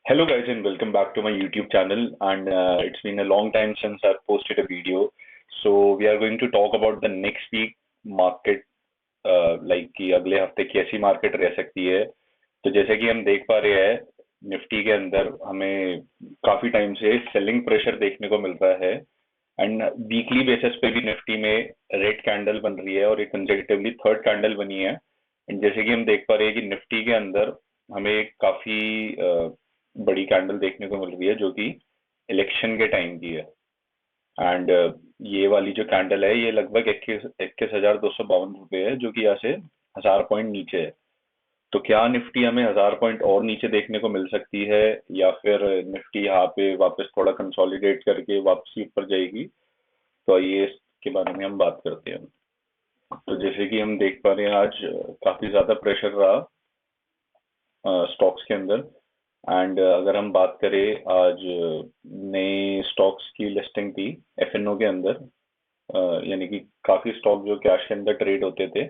Hello guys and welcome back to my YouTube channel and it's been a long time since I've posted a video. So we are going to talk about the next week market like कि अगले हफ्ते कैसी market रह सकती है। तो जैसे कि हम देख पा रहे हैं निफ्टी के अंदर हमें काफी टाइम से सेलिंग प्रेशर देखने को मिल रहा है एंड वीकली बेसिस पे भी निफ्टी में रेड कैंडल बन रही है और एक कंसेक्यूटिवली थर्ड कैंडल बनी है। एंड जैसे कि हम देख पा रहे हैं कि निफ्टी के अंदर हमें काफी बड़ी कैंडल देखने को मिल रही है जो कि इलेक्शन के टाइम की है। एंड ये वाली जो कैंडल है ये लगभग 21,252 रुपये है जो कि यहाँ से 1000 पॉइंट नीचे है। तो क्या निफ्टी हमें 1000 पॉइंट और नीचे देखने को मिल सकती है या फिर निफ्टी यहाँ पे वापस थोड़ा कंसोलिडेट करके वापसी ऊपर जाएगी? तो ये इसके बारे में हम बात करते हैं। तो जैसे कि हम देख पा रहे हैं आज काफी ज्यादा प्रेशर रहा स्टॉक्स के अंदर एंड अगर हम बात करें आज नए स्टॉक्स की लिस्टिंग थी एफएनओ के अंदर यानी कि काफी स्टॉक जो कैश के अंदर ट्रेड होते थे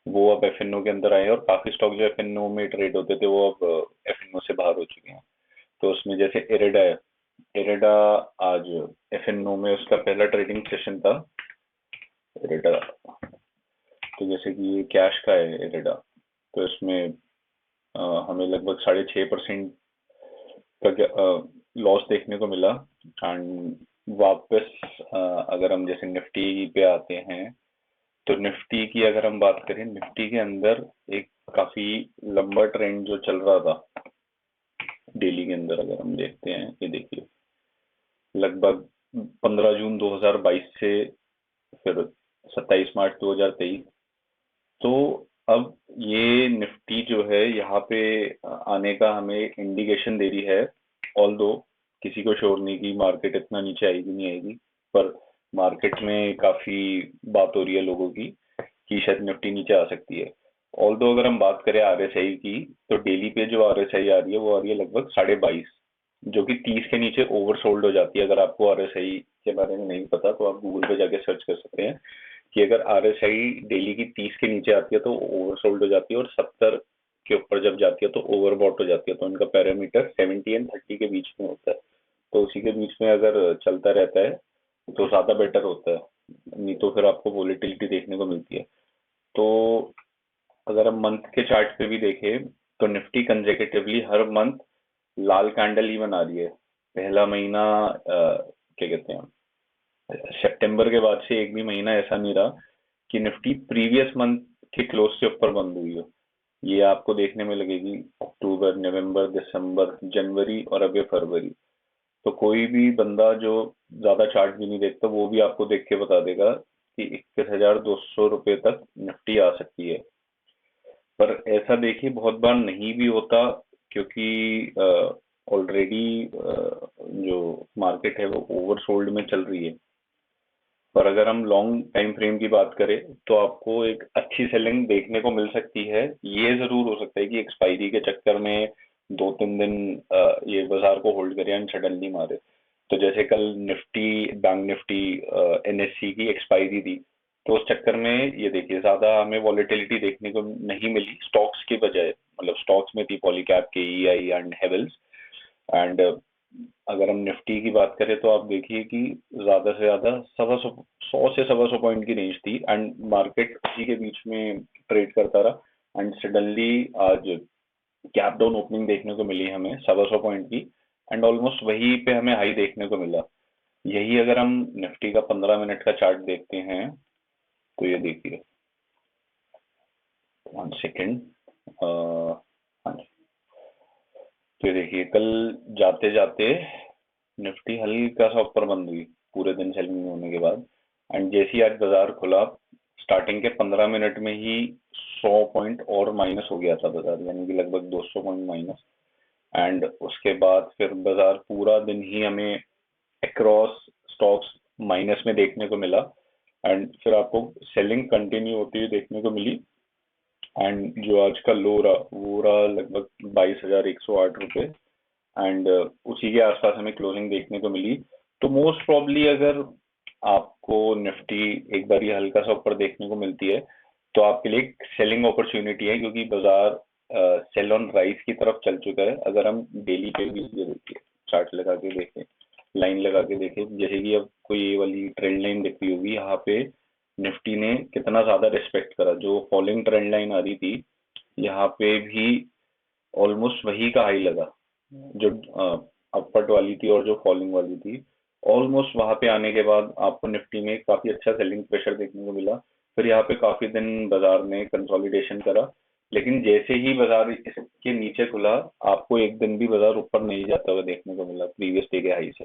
वो अब एफएनओ के अंदर आए और काफी स्टॉक जो एफएनओ में ट्रेड होते थे वो अब एफएनओ से बाहर हो चुके हैं। तो उसमें जैसे इरेडा है, इरेडा आज एफएनओ में उसका पहला ट्रेडिंग सेशन था इरेडा। तो जैसे कि ये कैश का है इरेडा, तो इसमें हमें लगभग 6.5% का लॉस देखने को मिला। एंड वापस अगर हम जैसे निफ्टी पे आते हैं तो निफ्टी की अगर हम बात करें, निफ्टी के अंदर एक काफी लंबा ट्रेंड जो चल रहा था डेली के अंदर अगर हम देखते हैं, ये देखिए लगभग 15 जून 2022 से फिर 27 मार्च 2023। तो अब ये निफ्टी जो है यहाँ पे आने का हमें इंडिकेशन दे रही है। ऑल दो किसी को श्योर नहीं कि मार्केट इतना नीचे आएगी नहीं आएगी, पर मार्केट में काफी बात हो रही है लोगों की कि शायद निफ्टी नीचे आ सकती है। ऑल दो अगर हम बात करें आरएसआई की, तो डेली पे जो आरएसआई आ रही है वो आ रही है लगभग 22.5, जो कि 30 के नीचे ओवरसोल्ड हो जाती है। अगर आपको आरएसआई के बारे में नहीं पता तो आप गूगल पे जाके सर्च कर सकते हैं कि अगर आरएसआई डेली की 30 के नीचे आती है तो ओवरसोल्ड हो जाती है और 70 के ऊपर जब जाती है तो ओवरबॉट हो जाती है। तो इनका पैरामीटर 70 एंड 30 के बीच में होता है। तो उसी के बीच में अगर चलता रहता है तो ज्यादा बेटर होता है, नहीं तो फिर आपको वोलेटिलिटी देखने को मिलती है। तो अगर हम मंथ के चार्ट पे भी देखें तो निफ्टी कंसेक्यूटिवली हर मंथ लाल कैंडल ही बना रही है। पहला महीना क्या कहते हैं, सितंबर के बाद से एक भी महीना ऐसा नहीं रहा कि निफ्टी प्रीवियस मंथ के क्लोज से ऊपर बंद हुई हो। ये आपको देखने में लगेगी अक्टूबर, नवंबर, दिसंबर, जनवरी और अब ये फरवरी। तो कोई भी बंदा जो ज्यादा चार्ट भी नहीं देखता वो भी आपको देख के बता देगा कि 21,200 रुपये तक निफ्टी आ सकती है। पर ऐसा देखिए बहुत बार नहीं भी होता क्योंकि ऑलरेडी जो मार्केट है वो ओवरसोल्ड में चल रही है। पर अगर हम लॉन्ग टाइम फ्रेम की बात करें तो आपको एक अच्छी सेलिंग देखने को मिल सकती है। ये जरूर हो सकता है कि एक्सपायरी के चक्कर में 2-3 दिन ये बाजार को होल्ड करे एंड सडनली मारे। तो जैसे कल निफ्टी, बैंक निफ्टी, एनएससी की एक्सपायरी थी, तो उस चक्कर में ये देखिए ज्यादा हमें वॉलेटिलिटी देखने को नहीं मिली स्टॉक्स के बजाय। मतलब स्टॉक्स में थी पॉलीकैब, के ई आई एंड हेवल्स। एंड अगर हम निफ्टी की बात करें तो आप देखिए कि ज्यादा से ज्यादा 100 से 125 पॉइंट की रेंज थी एंड मार्केट उसी के बीच में ट्रेड करता रहा। एंड सडनली आज गैप डाउन ओपनिंग देखने को मिली हमें 125 पॉइंट की एंड ऑलमोस्ट वही पे हमें हाई देखने को मिला। यही अगर हम निफ्टी का 15 मिनट का चार्ट देखते हैं तो ये देखिए, 1 सेकेंड। हाँ जी, तो ये देखिए कल जाते जाते निफ्टी हल्का सा ऊपर बंद हुई पूरे दिन सेलिंग होने के बाद। एंड जैसे ही आज बाजार खुला स्टार्टिंग के 15 मिनट में ही 100 पॉइंट और माइनस हो गया था बाजार, यानी कि लगभग 200 पॉइंट माइनस। एंड उसके बाद फिर बाजार पूरा दिन ही हमें अक्रॉस स्टॉक्स माइनस में देखने को मिला एंड फिर आपको सेलिंग कंटिन्यू होती हुई देखने को मिली। एंड जो आज का लो रहा वो रहा लगभग 22,108 रुपये एंड उसी के आसपास हमें क्लोजिंग देखने को मिली। तो मोस्ट प्रॉब्ली अगर आपको निफ्टी एक बार हल्का सा ऊपर देखने को मिलती है तो आपके लिए एक सेलिंग अपॉर्चुनिटी है, क्योंकि बाजार सेल ऑन राइज की तरफ चल चुका है। अगर हम डेली पे भी ये देखिए, चार्ट लगा के देखें, लाइन लगा के देखें, जैसे कि अब कोई ये वाली ट्रेंड लाइन दिख रही होगी, यहाँ पे निफ्टी ने कितना ज्यादा रिस्पेक्ट करा। जो फॉलिंग ट्रेंड लाइन आ रही थी, यहाँ पे भी ऑलमोस्ट वही का हाई लगा, जो अपवर्ड वाली थी और जो फॉलिंग वाली थी। ऑलमोस्ट वहां पे आने के बाद आपको निफ्टी में काफी अच्छा सेलिंग प्रेशर देखने को मिला। फिर यहाँ पे काफी दिन बाजार ने कंसोलिडेशन करा, लेकिन जैसे ही बाजार इसके नीचे खुला, आपको एक दिन भी बाजार ऊपर नहीं जाता हुआ देखने को मिला प्रीवियस डे के हाई से।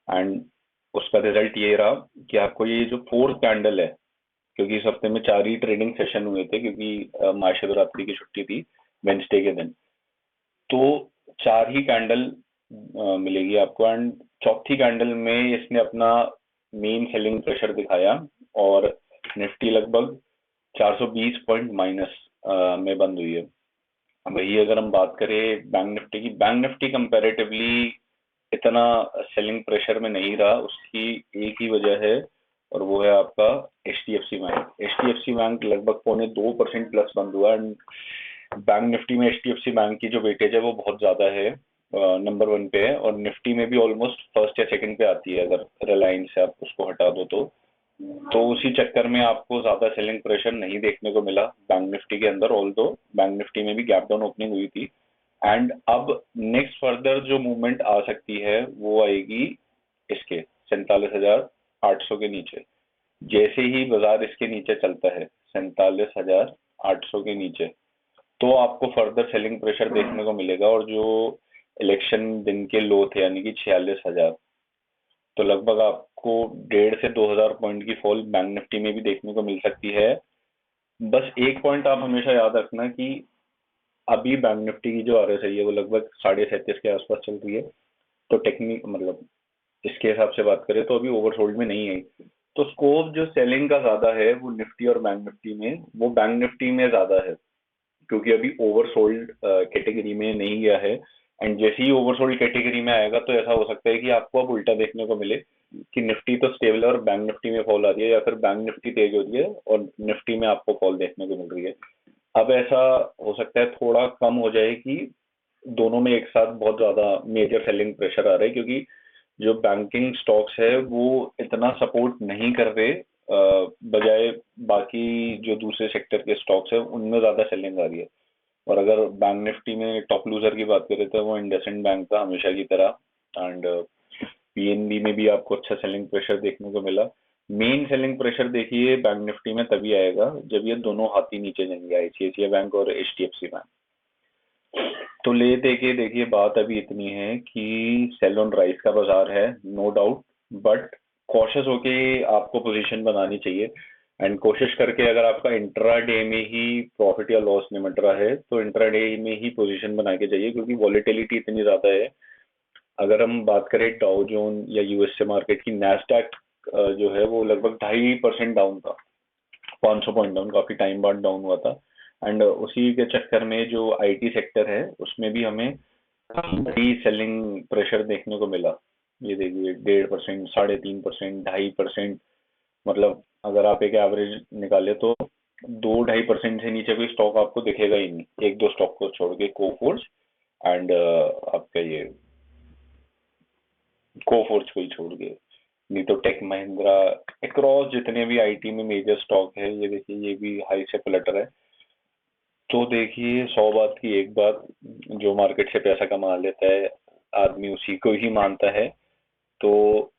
एंड उसका रिजल्ट ये रहा कि आपको ये जो फोर्थ कैंडल है, क्योंकि इस हफ्ते में 4 ही ट्रेडिंग सेशन हुए थे, क्योंकि महाशिवरात्रि की छुट्टी थी वेंसडे के दिन, तो 4 ही कैंडल मिलेगी आपको। एंड चौथी कैंडल में इसने अपना मेन सेलिंग प्रेशर दिखाया और निफ्टी लगभग 420 पॉइंट माइनस में बंद हुई है। वही अगर हम बात करें बैंक निफ्टी की, बैंक निफ्टी कंपैरेटिवली इतना सेलिंग प्रेशर में नहीं रहा। उसकी एक ही वजह है, और वो है आपका HDFC बैंक। HDFC बैंक लगभग 2.25% प्लस बंद हुआ। एंड बैंक निफ्टी में HDFC बैंक की जो वेटेज है वो बहुत ज्यादा है, नंबर 1 पे है, और निफ्टी में भी ऑलमोस्ट फर्स्ट या सेकंड पे आती है अगर रिलायंस से आप उसको हटा दो तो उसी चक्कर में आपको ज्यादा सेलिंग प्रेशर नहीं देखने को मिला बैंक निफ्टी के अंदर। ऑल्दो बैंक निफ्टी में भी गैप डाउन ओपनिंग हुई थी। एंड अब नेक्स्ट फर्दर जो मूवमेंट आ सकती है वो आएगी इसके 47,800 के नीचे। जैसे ही बाजार इसके नीचे चलता है 47,800 के नीचे, तो आपको फर्दर सेलिंग प्रेशर देखने को मिलेगा। और जो इलेक्शन दिन के लो थे यानी कि 46,000, तो लगभग आपको 1,500 से 2,000 पॉइंट की फॉल बैंक निफ्टी में भी देखने को मिल सकती है। बस एक पॉइंट आप हमेशा याद रखना कि अभी बैंक निफ्टी की जो RSI है वो लगभग 37.5 के आसपास चल रही है। तो टेक्निक मतलब इसके हिसाब से बात करें तो अभी ओवरसोल्ड में नहीं आई। तो स्कोप जो सेलिंग का ज्यादा है वो निफ्टी और बैंक निफ्टी में, वो बैंक निफ्टी में ज्यादा है, क्योंकि अभी ओवरसोल्ड कैटेगरी में नहीं गया है। एंड जैसे ही ओवरसोल्ड कैटेगरी में आएगा तो ऐसा हो सकता है कि आपको अब उल्टा देखने को मिले कि निफ्टी तो स्टेबल है और बैंक निफ्टी में फॉल आ रही है, या फिर बैंक निफ्टी तेज हो रही है और निफ्टी में आपको फॉल देखने को मिल रही है। अब ऐसा हो सकता है थोड़ा कम हो जाए कि दोनों में एक साथ बहुत ज्यादा मेजर सेलिंग प्रेशर आ रहा है, क्योंकि जो बैंकिंग स्टॉक्स है वो इतना सपोर्ट नहीं कर रहे, बजाय बाकी जो दूसरे सेक्टर के स्टॉक्स है उनमें ज्यादा सेलिंग आ रही है। और अगर बैंक निफ्टी में टॉप लूजर की बात करें तो वो इंडसइंड बैंक था हमेशा की तरह। एंड PNB में भी आपको अच्छा सेलिंग प्रेशर देखने को मिला। मेन सेलिंग प्रेशर देखिए बैंक निफ्टी में तभी आएगा जब ये दोनों हाथी नीचे जाएंगे, ICICI बैंक और HDFC बैंक। तो ले देखिए देखिए बात अभी इतनी है कि सेल ऑन राइज का बाजार है, नो डाउट, बट कॉशियस होके आपको पोजीशन बनानी चाहिए। एंड कोशिश करके अगर आपका इंट्रा डे में ही प्रॉफिट या लॉस निमट रहा है तो इंट्रा डे में ही पोजीशन बना के चाहिए, क्योंकि वॉलेटिलिटी इतनी ज्यादा है। अगर हम बात करें डाउ जोन या USA मार्केट की, नैस्डैक जो है वो लगभग 2.5% डाउन था, 500 पॉइंट डाउन, काफी टाइम बाद डाउन हुआ था। एंड उसी के चक्कर में जो IT सेक्टर है उसमें भी हमें बड़ी सेलिंग प्रेशर देखने को मिला। ये देखिए 1.5%, 3.5%, 2.5%, मतलब अगर आप एक एवरेज निकाले तो 2-2.5% से नीचे कोई स्टॉक आपको दिखेगा ही नहीं, एक दो स्टॉक को छोड़ के, कोफोर्ज एंड आपका ये कोफोर्ज को ही छोड़ के, नहीं तो टेक महिंद्रा, अक्रॉस जितने भी IT में मेजर स्टॉक है, ये देखिए ये भी हाई से पलट रहा है। तो देखिए 100 बात की एक बात, जो मार्केट से पैसा कमा लेता है आदमी उसी को ही मानता है। तो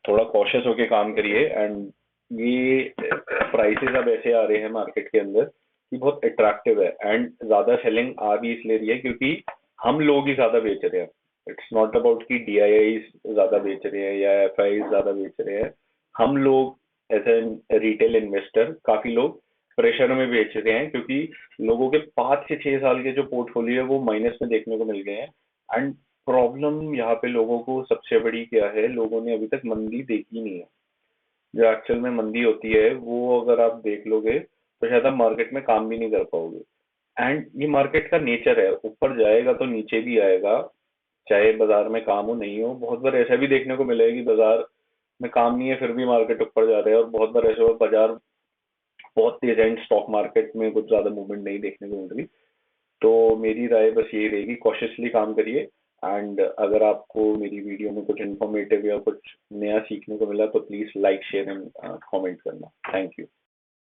थोड़ा कॉशियस होके काम करिए। एंड ये प्राइसेस अब ऐसे आ रहे हैं मार्केट के अंदर कि बहुत अट्रैक्टिव है। एंड ज्यादा सेलिंग आ भी इसलिए रही है क्योंकि हम लोग ही ज्यादा बेच रहे हैं। इट्स नॉट अबाउट कि DII ज्यादा बेच रहे हैं या FI ज्यादा बेच रहे हैं। हम लोग एज ए रिटेल इन्वेस्टर काफी लोग प्रेशर में बेच रहे हैं, क्योंकि लोगों के 5 से 6 साल के जो पोर्टफोलियो है वो माइनस में देखने को मिल गए हैं। एंड प्रॉब्लम यहाँ पे लोगों को सबसे बड़ी क्या है, लोगों ने अभी तक मंदी देखी नहीं है। जो एक्चुअल में मंदी होती है वो अगर आप देख लोगे तो शायद आप मार्केट में काम भी नहीं कर पाओगे। एंड ये मार्केट का नेचर है, ऊपर जाएगा तो नीचे भी आएगा, चाहे बाजार में काम हो नहीं हो। बहुत बार ऐसा भी देखने को मिलेगा कि बाजार में काम नहीं है फिर भी मार्केट ऊपर जा रहा है, और बहुत बार ऐसा हुआ बाजार बहुत तेज है, स्टॉक मार्केट में कुछ ज्यादा मूवमेंट नहीं देखने को मिल रही। तो मेरी राय बस यही रहेगी, कॉशियसली काम करिए। एंड अगर आपको मेरी वीडियो में कुछ इन्फॉर्मेटिव या कुछ नया सीखने को मिला तो please like share and comment करना। Thank you.